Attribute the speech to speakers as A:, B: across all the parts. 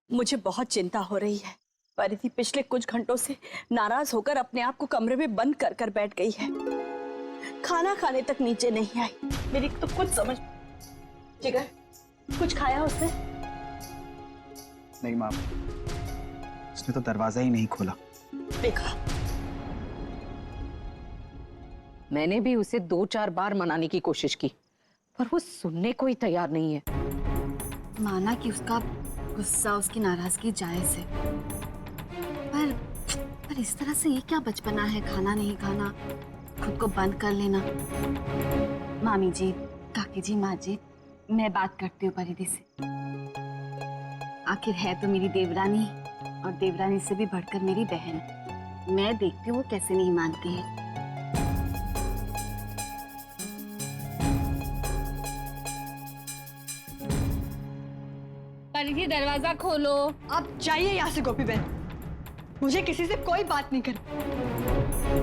A: मुझे बहुत चिंता हो रही है। परिधि पिछले कुछ घंटों से नाराज होकर अपने आप को कमरे में बंद कर कर बैठ गई है। खाना खाने तक नीचे नहीं आई। मेरी तो कुछ समझ। जिगर, कुछ खाया उसने?
B: नहीं माँ, उसने तो दरवाजा ही नहीं खोला।
A: देखा,
C: मैंने भी उसे 2-4 बार मनाने की कोशिश की, पर वो सुनने को ही तैयार नहीं है।
D: माना कि उसका गुस्सा, उसकी नाराजगी जायज है, पर इस तरह से ये क्या बचपना है, खाना नहीं खाना, खुद को बंद कर लेना। मामी जी, काकी जी, माँ जी, मैं बात करती हूँ परिधि से। आखिर है तो मेरी देवरानी, और देवरानी से भी बढ़कर मेरी बहन। मैं देखती हूँ वो कैसे नहीं मानती है।
E: परिधि, दरवाजा खोलो।
A: आप जाइए यहाँ से गोपी बहन, मुझे किसी से कोई बात नहीं करनी।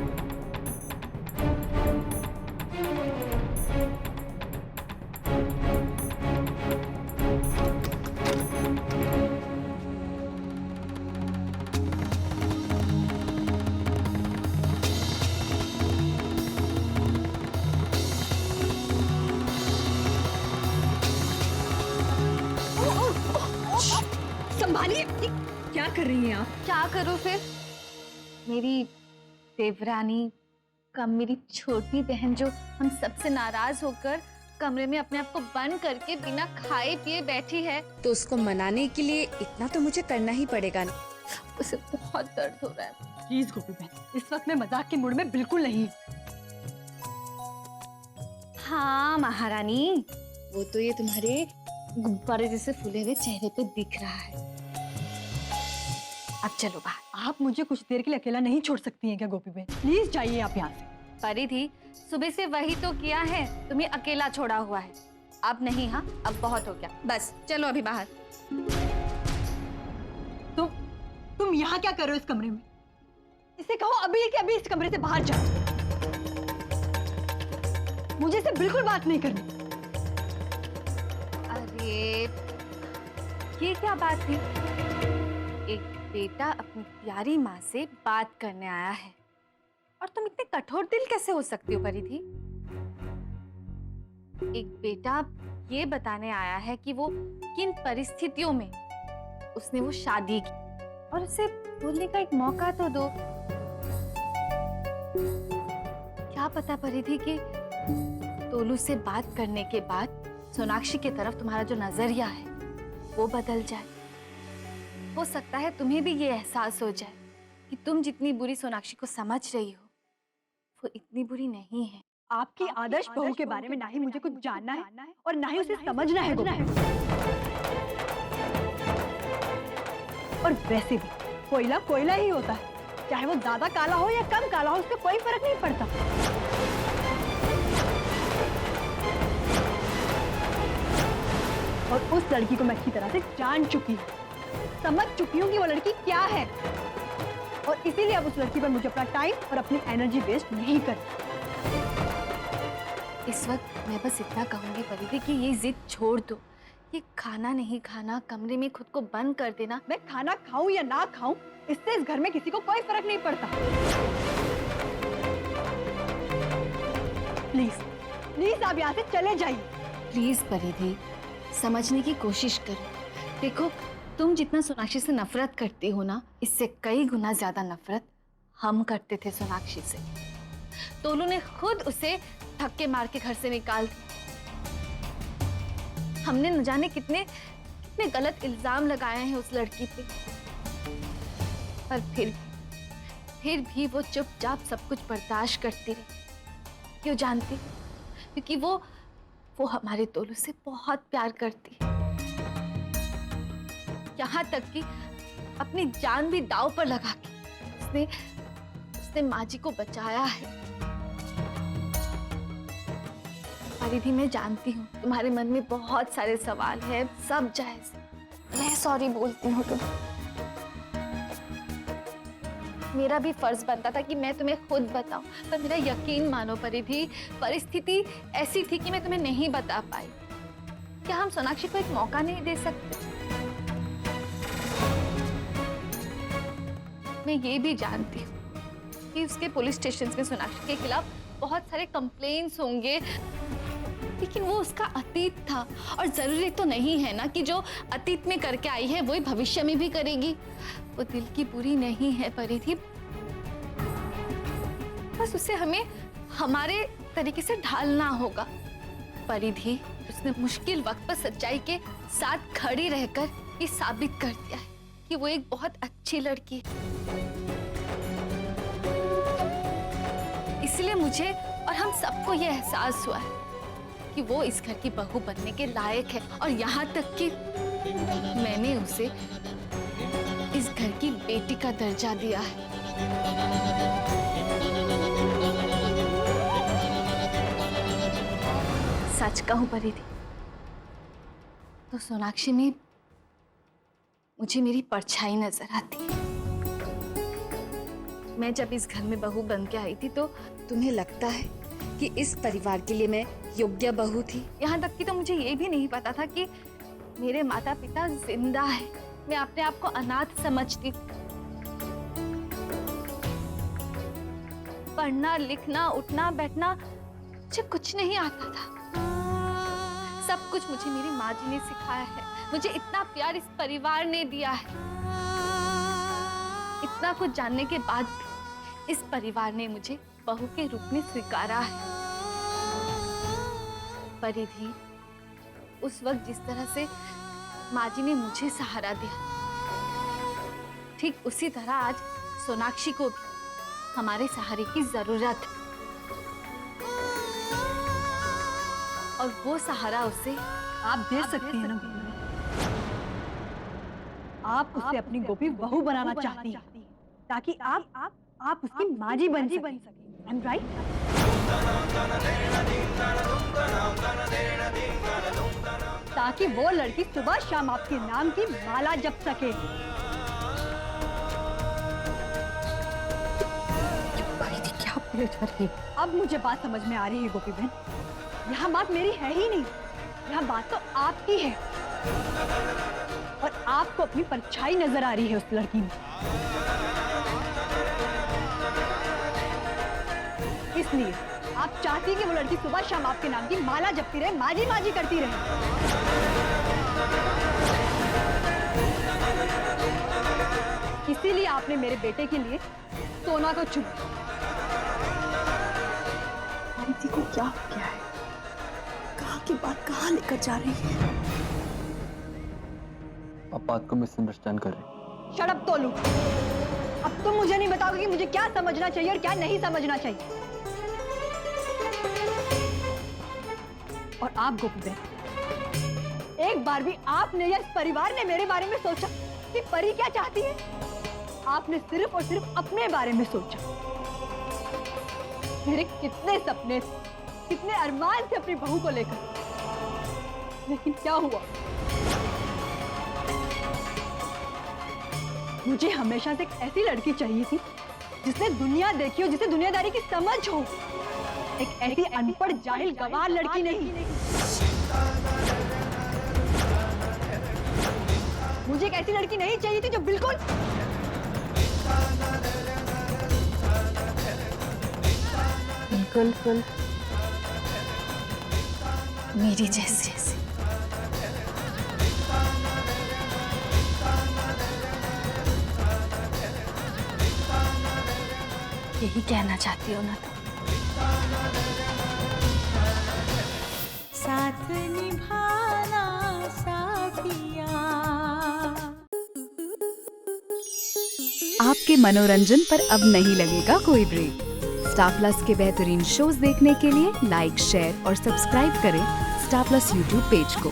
A: संभालिए, क्या कर रही हैं आप?
E: क्या करूं फिर? मेरी देवरानी कम मेरी छोटी बहन जो हम सबसे नाराज होकर कमरे में अपने आप को बंद करके बिना खाए पिए बैठी है,
F: तो उसको मनाने के लिए इतना तो मुझे करना ही पड़ेगा ना।
E: उसे बहुत दर्द हो रहा है।
A: प्लीज गोपी बहन, इस वक्त मैं मजाक के मूड में बिल्कुल नहीं।
E: हाँ महारानी, वो तो ये तुम्हारे गुब्बारे जैसे फूले हुए चेहरे पे दिख रहा है। अब चलो बाहर।
A: आप मुझे कुछ देर के लिए अकेला नहीं छोड़ सकती हैं क्या गोपी बहन? प्लीज जाइए आप यहाँ से।
E: परिधि, सुबह से वही तो किया है, तुम्हें अकेला छोड़ा हुआ है। अब नहीं, हाँ अब बहुत हो गया, बस चलो अभी बाहर।
A: तुम यहाँ क्या कर रहे हो इस कमरे में? इसे कहो अभी के अभी इस कमरे से बाहर जाओ। मुझे इससे बिल्कुल बात नहीं करनी।
E: अरे ये क्या बात थी? एक बेटा अपनी प्यारी माँ से बात करने आया है और तुम इतने कठोर दिल कैसे हो सकती हो परिधि? एक बेटा ये बताने आया है कि वो किन परिस्थितियों में उसने वो शादी की, और उसे बोलने का एक मौका तो दो। क्या पता परिधि कि तोलू से बात करने के बाद सोनाक्षी की तरफ तुम्हारा जो नजरिया है वो बदल जाए। हो सकता है तुम्हें भी ये एहसास हो जाए कि तुम जितनी बुरी सोनाक्षी को समझ रही हो वो इतनी बुरी नहीं है।
A: आपकी आदर्श बहू के बारे में ना ही मुझे कुछ जानना है और ना ही उसे समझना है। और वैसे भी कोयला कोयला ही होता है, चाहे वो ज्यादा काला हो या कम काला हो, उससे कोई फर्क नहीं पड़ता। और उस लड़की को मैं अच्छी तरह से जान चुकी हूँ, समझ चुकी हूँ कि वो लड़की क्या है, और इसीलिए अब उस लड़की पर मुझे अपना टाइम और अपनी एनर्जी वेस्ट नहीं करनी।
E: इस वक्त मैं बस इतना कहूंगी परिधि कि ये जिद छोड़ दो। ये खाना नहीं खाना, कमरे में खुद को बंद कर देना।
A: मैं खाना खाऊं या ना खाऊं, इससे इस घर में किसी को कोई फर्क नहीं पड़ता। प्लीज प्लीज आप यहाँ से चले जाइए।
E: प्लीज परिधि, समझने की कोशिश करो। देखो, तुम जितना सोनाक्षी से नफरत करती हो ना, इससे कई गुना ज्यादा नफरत हम करते थे सोनाक्षी से। तोलू ने खुद उसे धक्के मार के घर से निकाल दिया। हमने न जाने कितने गलत इल्जाम लगाए हैं उस लड़की पे, पर फिर भी वो चुपचाप सब कुछ बर्दाश्त करती रही। क्यों जानती? क्योंकि वो हमारे तोलू से बहुत प्यार करती है, यहाँ तक कि अपनी जान भी दांव पर लगा के उसने माँ जी को बचाया है। परिधि, मैं जानती हूँ तुम्हारे मन में बहुत सारे सवाल हैं, सब जायज। मैं सॉरी बोलती हूँ तुम। मेरा भी फर्ज बनता था कि मैं तुम्हें खुद बताऊं, पर मेरा यकीन मानो परिधि, परिस्थिति ऐसी थी कि मैं तुम्हें नहीं बता पाई। क्या हम सोनाक्षी को एक मौका नहीं दे सकते? मैं ये भी जानती हूँ कि उसके पुलिस स्टेशन में सोनाक्षी के खिलाफ बहुत सारे कंप्लेंट्स होंगे, लेकिन वो उसका अतीत था और जरूरी तो नहीं है ना कि जो अतीत में करके आई है वही भविष्य में भी करेगी। वो दिल की बुरी नहीं है परिधि, बस उसे हमें हमारे तरीके से ढालना होगा। परिधि, उसने मुश्किल वक्त पर सच्चाई के साथ खड़ी रहकर ये साबित कर दिया है कि वो एक बहुत अच्छी लड़की है। इसलिए मुझे और हम सबको ये एहसास हुआ है कि वो इस घर की बहू बनने के लायक है, और यहाँ तक कि मैंने उसे इस घर की बेटी का दर्जा दिया है। सच कहूं परिधि, तो सोनाक्षी में मुझे मेरी परछाई नजर आती है। मैं जब इस घर में बहू बन के आई थी तो
F: तुम्हें लगता है कि इस परिवार के लिए मैं योग्य बहू थी?
E: यहाँ तक कि तो मुझे ये भी नहीं पता था कि मेरे माता पिता जिंदा है। मैं अपने आप को अनाथ समझती थी। पढ़ना लिखना उठना बैठना मुझे कुछ नहीं आता था। सब कुछ मुझे मेरी माँ जी ने सिखाया है। मुझे इतना प्यार इस परिवार ने दिया है। इतना कुछ जानने के बाद भी इस परिवार ने मुझे बहू के रूप में स्वीकारा है। परिधि, उस वक्त जिस तरह से माँ जी ने मुझे सहारा दिया, ठीक उसी तरह आज सोनाक्षी को भी हमारे सहारे की जरूरत है। और वो सहारा उसे
A: आप दे सकती हैं ना गोपी। आप उसे अपनी गोपी बहू बनाना चाहती हैं ताकि आप उसकी माँ जी बन सकें। I'm right? ताकि वो लड़की सुबह शाम आपके नाम की माला जप सके।
C: क्या बोले जा रही है?
A: अब मुझे बात समझ में आ रही है गोपी बहन। यहाँ बात मेरी है ही नहीं, यहाँ बात तो आपकी है, और आपको अपनी परछाई नजर आ रही है उस लड़की में। इसलिए आप चाहती हैं कि वो लड़की सुबह शाम आपके नाम की माला जपती रहे, माजी करती रहे। इसीलिए आपने मेरे बेटे के लिए सोना को चुना। आरती को क्या हो गया है? कहाँ की बात कहाँ लेकर जा रही है?
B: आप बात को मिसअंडरस्टैंड कर रहे हैं।
A: Shut up तोलू। अब तुम मुझे नहीं बताओगे कि मुझे क्या समझना चाहिए और क्या नहीं समझना चाहिए। और आप गोपी बहन, एक बार भी आपने या इस परिवार ने मेरे बारे में सोचा कि परी क्या चाहती है? आपने सिर्फ और सिर्फ अपने बारे में सोचा। मेरे कितने सपने थे, कितने अरमान थे अपनी बहू को लेकर, लेकिन क्या हुआ? मुझे हमेशा से एक ऐसी लड़की चाहिए थी जिसने दुनिया देखी हो, जिसे दुनियादारी की समझ हो। एक ऐसी अनपढ़ जाहिल गंवार लड़की नहीं। मुझे एक ऐसी लड़की नहीं चाहिए थी जो बिल्कुल
E: मेरी जैसी। यही कहना चाहती हो ना?
G: साथ निभाना साथिया।
F: आपके मनोरंजन पर अब नहीं लगेगा कोई ब्रेक। स्टार प्लस के बेहतरीन शोज देखने के लिए लाइक, शेयर और सब्सक्राइब करें स्टार प्लस यूट्यूब पेज को।